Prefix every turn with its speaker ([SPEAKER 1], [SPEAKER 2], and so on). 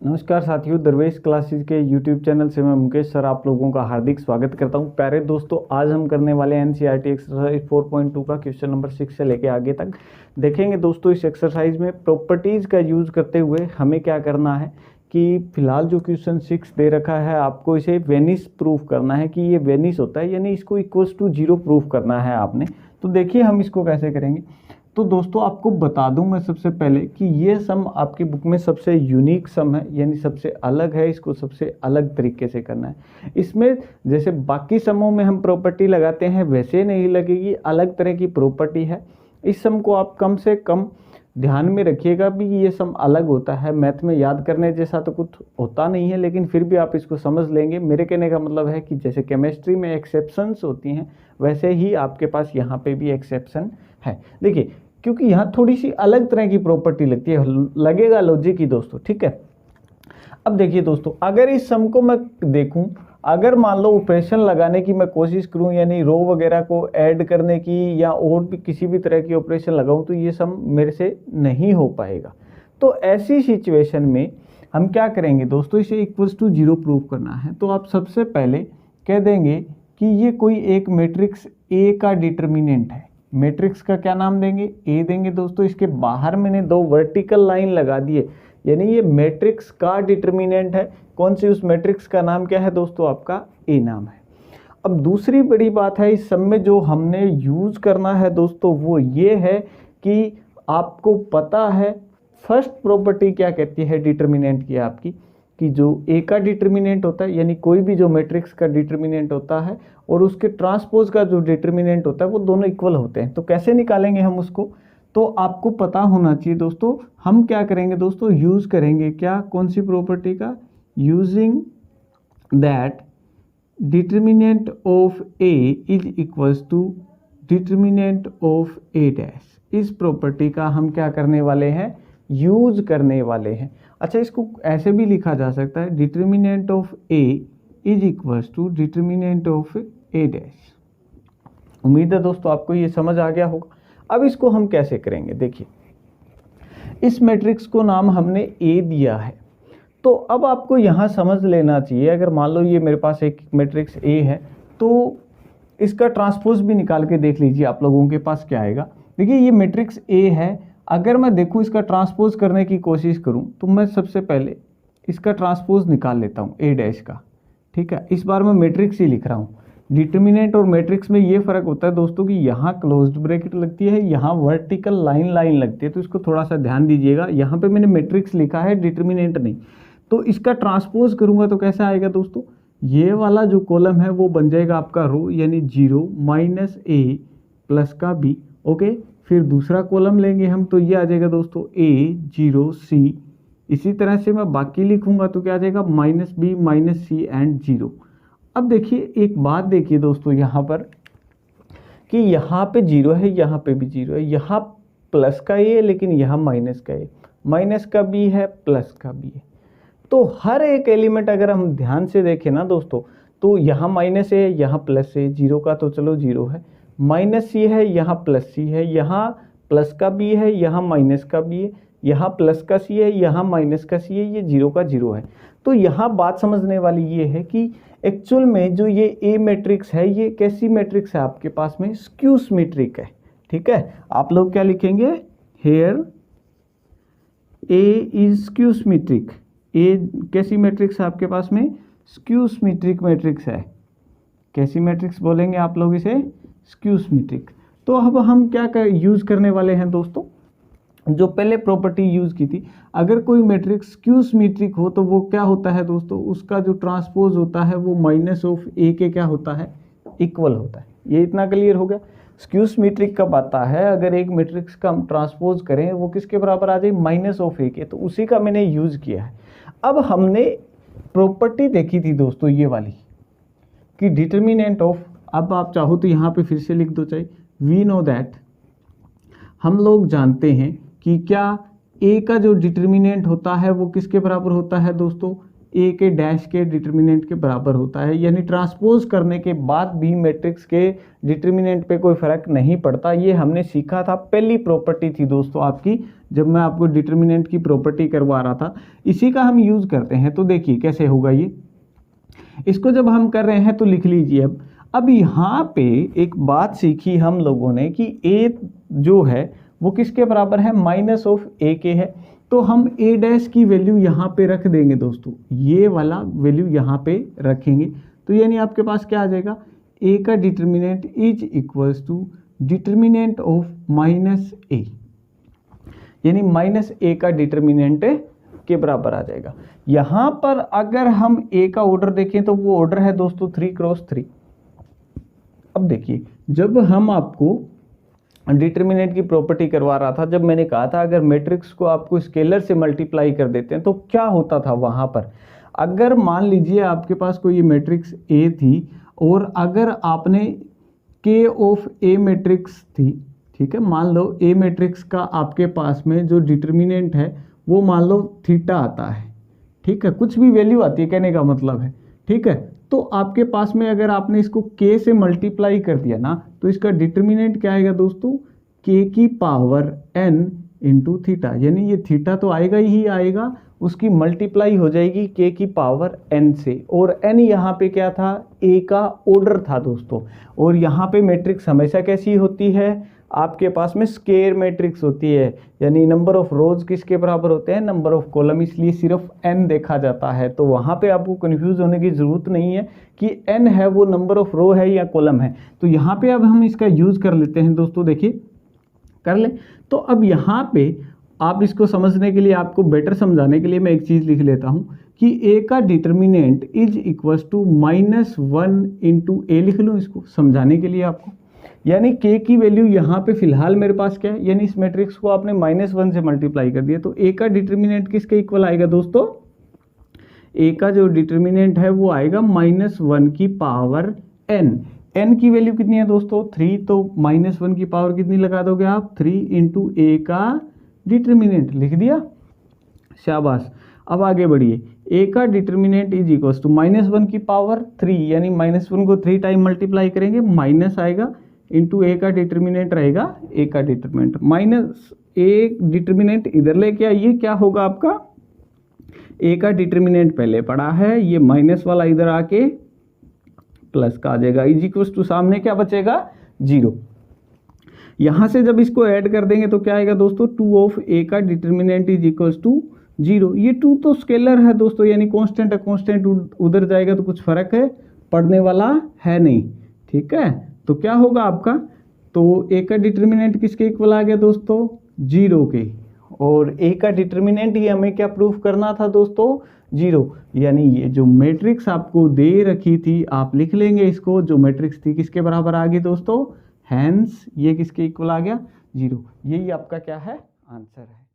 [SPEAKER 1] नमस्कार साथियों, दरवेश क्लासेस के YouTube चैनल से मैं मुकेश सर आप लोगों का हार्दिक स्वागत करता हूं। प्यारे दोस्तों, आज हम करने वाले NCERT एक्सरसाइज 4.2 का क्वेश्चन नंबर 6 से लेके आगे तक देखेंगे। दोस्तों, इस एक्सरसाइज में प्रॉपर्टीज़ का यूज़ करते हुए हमें क्या करना है कि फिलहाल जो क्वेश्चन 6 दे रखा है, आपको इसे वेनिस प्रूफ करना है कि ये वेनिस होता है, यानी इसको इक्वल्स टू 0 प्रूफ करना है आपने। तो देखिए हम इसको कैसे करेंगे। तो दोस्तों, आपको बता दूं मैं सबसे पहले कि ये सम आपकी बुक में सबसे यूनिक सम है, यानी सबसे अलग है। इसको सबसे अलग तरीके से करना है। इसमें जैसे बाकी समों में हम प्रॉपर्टी लगाते हैं वैसे नहीं लगेगी, अलग तरह की प्रॉपर्टी है। इस सम को आप कम से कम ध्यान में रखिएगा भी, ये सम अलग होता है। मैथ में याद करने जैसा तो कुछ होता नहीं है, लेकिन फिर भी आप इसको समझ लेंगे। मेरे कहने का मतलब है कि जैसे केमिस्ट्री में एक्सेप्शंस होती हैं, वैसे ही आपके पास यहाँ पे भी एक्सेप्शन है। देखिए, क्योंकि यहाँ थोड़ी सी अलग तरह की प्रॉपर्टी लगती है, लगेगा लॉजिक ही दोस्तों, ठीक है। अब देखिए दोस्तों, अगर इस सम को मैं देखूं, अगर मान लो ऑपरेशन लगाने की मैं कोशिश करूं, यानी रो वगैरह को ऐड करने की या और भी किसी भी तरह की ऑपरेशन लगाऊं, तो ये सम मेरे से नहीं हो पाएगा। तो ऐसी सिचुएशन में हम क्या करेंगे दोस्तों, इसे इक्वल्स टू 0 प्रूव करना है। तो आप सबसे पहले कह देंगे कि ये कोई एक मैट्रिक्स ए का डिटर्मिनेंट है। मैट्रिक्स का क्या नाम देंगे, ए देंगे दोस्तों। इसके बाहर मैंने 2 वर्टिकल लाइन लगा दिए, यानी ये मैट्रिक्स का डिटर्मिनेंट है। कौन सी, उस मैट्रिक्स का नाम क्या है दोस्तों, आपका ए नाम है। अब दूसरी बड़ी बात है इस सब में जो हमने यूज करना है दोस्तों, वो ये है कि आपको पता है फर्स्ट प्रॉपर्टी क्या कहती है डिटर्मिनेंट की आपकी, कि जो ए का डिटर्मिनेंट होता है, यानी कोई भी जो मैट्रिक्स का डिटर्मिनेंट होता है और उसके ट्रांसपोज का जो डिटर्मिनेंट होता है, वो दोनों इक्वल होते हैं। तो कैसे निकालेंगे हम उसको, तो आपको पता होना चाहिए दोस्तों। हम क्या करेंगे दोस्तों, यूज करेंगे क्या, कौन सी प्रॉपर्टी का, using that determinant of A is equals to determinant of A dash. इस प्रॉपर्टी का हम क्या करने वाले हैं, यूज करने वाले हैं। अच्छा, इसको ऐसे भी लिखा जा सकता है, determinant of A is equals to determinant of A dash. उम्मीद है दोस्तों आपको ये समझ आ गया होगा। अब इसको हम कैसे करेंगे, देखिए इस मैट्रिक्स को नाम हमने ए दिया है। तो अब आपको यहाँ समझ लेना चाहिए, अगर मान लो ये मेरे पास एक मैट्रिक्स ए है, तो इसका ट्रांसपोज भी निकाल के देख लीजिए आप लोगों के पास क्या आएगा। देखिए ये मैट्रिक्स ए है, अगर मैं देखूँ इसका ट्रांसपोज करने की कोशिश करूँ, तो मैं सबसे पहले इसका ट्रांसपोज निकाल लेता हूँ ए डैश का, ठीक है। इस बार मैं मैट्रिक्स ही लिख रहा हूँ। डिटर्मिनेंट और मैट्रिक्स में ये फ़र्क होता है दोस्तों कि यहाँ क्लोज्ड ब्रैकेट लगती है, यहाँ वर्टिकल लाइन लगती है। तो इसको थोड़ा सा ध्यान दीजिएगा, यहाँ पे मैंने मैट्रिक्स लिखा है, डिटर्मिनेंट नहीं। तो इसका ट्रांसपोज करूँगा तो कैसा आएगा दोस्तों, ये वाला जो कॉलम है वो बन जाएगा आपका रो, यानी 0 माइनस ए प्लस का बी, ओके। फिर दूसरा कॉलम लेंगे हम, तो ये आ जाएगा दोस्तों ए 0 सी। इसी तरह से मैं बाकी लिखूंगा तो क्या आ जाएगा, minus b minus c and 0। अब देखिए एक बात देखिए दोस्तों यहाँ पर, कि यहाँ पे 0 है, यहाँ पे भी 0 है, यहाँ प्लस का ए है लेकिन यहाँ माइनस का ए, माइनस का बी है, प्लस का बी है। तो हर एक एलिमेंट अगर हम ध्यान से देखें ना दोस्तों, तो यहाँ माइनस है, यहाँ प्लस है, 0 का तो चलो 0 है, माइनस सी है, यहाँ प्लस सी है, यहाँ प्लस का बी है, यहाँ माइनस का बी है, यहाँ प्लस का सी है, यहाँ माइनस का सी है, ये 0 का 0 है। तो यहाँ बात समझने वाली ये है कि एक्चुअल में जो ये ए मैट्रिक्स है, ये कैसी मैट्रिक्स है आपके पास में, स्क्यू सिमेट्रिक है, ठीक है। आप लोग क्या लिखेंगे, here A is skew symmetric. A कैसी मैट्रिक्स है आपके पास में, स्क्यू सिमेट्रिक मैट्रिक्स है। कैसी मैट्रिक्स बोलेंगे आप लोग इसे, स्क्यू सिमेट्रिक। तो अब हम क्या यूज करने वाले हैं दोस्तों, जो पहले प्रॉपर्टी यूज की थी, अगर कोई मैट्रिक्स स्क्यू सिमेट्रिक हो तो वो क्या होता है दोस्तों, उसका जो ट्रांसपोज होता है वो माइनस ऑफ ए के क्या होता है, इक्वल होता है। ये इतना क्लियर हो गया। स्क्यू सिमेट्रिक कब आता है, अगर एक मैट्रिक्स का हम ट्रांसपोज करें वो किसके बराबर आ जाए, माइनस ऑफ ए के। तो उसी का मैंने यूज किया है। अब हमने प्रॉपर्टी देखी थी दोस्तों ये वाली, कि डिटर्मिनेंट ऑफ, अब आप चाहो तो यहाँ पे फिर से लिख दो चाहे, वी नो दैट, हम लोग जानते हैं कि क्या ए का जो डिटर्मिनेंट होता है वो किसके बराबर होता है दोस्तों, ए के डैश के डिटर्मिनेंट के बराबर होता है, यानी ट्रांसपोज करने के बाद भी मैट्रिक्स के डिटर्मिनेंट पे कोई फर्क नहीं पड़ता। ये हमने सीखा था, पहली प्रॉपर्टी थी दोस्तों आपकी, जब मैं आपको डिटर्मिनेंट की प्रॉपर्टी करवा रहा था, इसी का हम यूज़ करते हैं। तो देखिए कैसे होगा ये, इसको जब हम कर रहे हैं तो लिख लीजिए। अब यहाँ पे एक बात सीखी हम लोगों ने कि ए जो है वो किसके बराबर है, माइनस ऑफ ए के है। तो हम ए डैश की वैल्यू यहाँ पे रख देंगे दोस्तों, ये वाला वैल्यू यहाँ पे रखेंगे। तो यानी आपके पास क्या आ जाएगा, ए का determinant is equals to determinant of minus A, यानी माइनस ए का डिटर्मिनेंट के बराबर आ जाएगा। यहाँ पर अगर हम ए का ऑर्डर देखें तो वो ऑर्डर है दोस्तों 3×3। अब देखिए, जब हम आपको डिटर्मिनेंट की प्रॉपर्टी करवा रहा था, जब मैंने कहा था अगर मैट्रिक्स को आपको स्केलर से मल्टीप्लाई कर देते हैं तो क्या होता था वहाँ पर, अगर मान लीजिए आपके पास कोई ये मैट्रिक्स ए थी और अगर आपने के ऑफ ए मैट्रिक्स थी, ठीक है, मान लो ए मैट्रिक्स का आपके पास में जो डिटर्मिनेंट है वो मान लो थीटा आता है, ठीक है, कुछ भी वैल्यू आती है कहने का मतलब है, ठीक है। तो आपके पास में अगर आपने इसको k से मल्टीप्लाई कर दिया ना, तो इसका डिटर्मिनेंट क्या आएगा दोस्तों, k की पावर n इंटू थीटा, यानी ये थीटा तो आएगा ही आएगा, उसकी मल्टीप्लाई हो जाएगी k की पावर n से, और n यहाँ पे क्या था, a का ऑर्डर था दोस्तों। और यहाँ पे मैट्रिक्स हमेशा कैसी होती है, आपके पास में स्क्वायर मैट्रिक्स होती है, यानी नंबर ऑफ रोज किसके बराबर होते हैं, नंबर ऑफ कॉलम, इसलिए सिर्फ n देखा जाता है। तो वहाँ पे आपको कंफ्यूज होने की ज़रूरत नहीं है कि n है वो नंबर ऑफ रो है या कॉलम है। तो यहाँ पे अब हम इसका यूज़ कर लेते हैं दोस्तों, देखिए कर ले। तो अब यहाँ पे आप इसको समझने के लिए, आपको बेटर समझाने के लिए मैं एक चीज़ लिख लेता हूँ कि a का determinant is equals to -1 into A, लिख लूँ इसको समझाने के लिए आपको, यानी k की वैल्यू यहाँ पे फिलहाल मेरे पास क्या है, यानी इस मैट्रिक्स को आपने -1 से मल्टीप्लाई कर दिया, तो a का डिटर्मिनेंट किसके इक्वल आएगा दोस्तों, a का जो डिटर्मिनेंट है वो आएगा -1 की पावर n की वैल्यू कितनी है दोस्तों 3, तो -1 की पावर कितनी लगा दोगे आप, 3 इंटू ए का डिटर्मिनेंट लिख दिया, शाबाश। अब आगे बढ़िए, a का डिटर्मिनेंट इज इक्वल्स टू -1 की पावर 3, यानी -1 को 3 टाइम मल्टीप्लाई करेंगे, माइनस आएगा इंटू ए का डिटर्मिनेंट रहेगा, ए का डिटर्मिनेंट माइनस ए डिटर्मिनेंट इधर लेके आइए, क्या होगा आपका, ए का डिटर्मिनेंट पहले पड़ा है, ये माइनस वाला इधर आके प्लस का आ जाएगा, इज इक्वल्स टू सामने क्या बचेगा 0। यहाँ से जब इसको ऐड कर देंगे तो क्या आएगा दोस्तों, 2 ऑफ ए का डिटर्मिनेंट इज इक्वल्स टू 0। ये 2 तो स्केलर है दोस्तों, यानी कांस्टेंट है, कांस्टेंट उधर जाएगा तो कुछ फर्क है पड़ने वाला है नहीं, ठीक है। तो क्या होगा आपका, तो ए का डिटर्मिनेंट किसके इक्वल आ गया दोस्तों 0 के, और ए का डिटर्मिनेंट ही हमें क्या प्रूफ करना था दोस्तों 0, यानी ये जो मैट्रिक्स आपको दे रखी थी आप लिख लेंगे इसको, जो मैट्रिक्स थी किसके बराबर आ गई दोस्तों, हैंस ये किसके इक्वल आ गया 0। यही आपका क्या है आंसर है।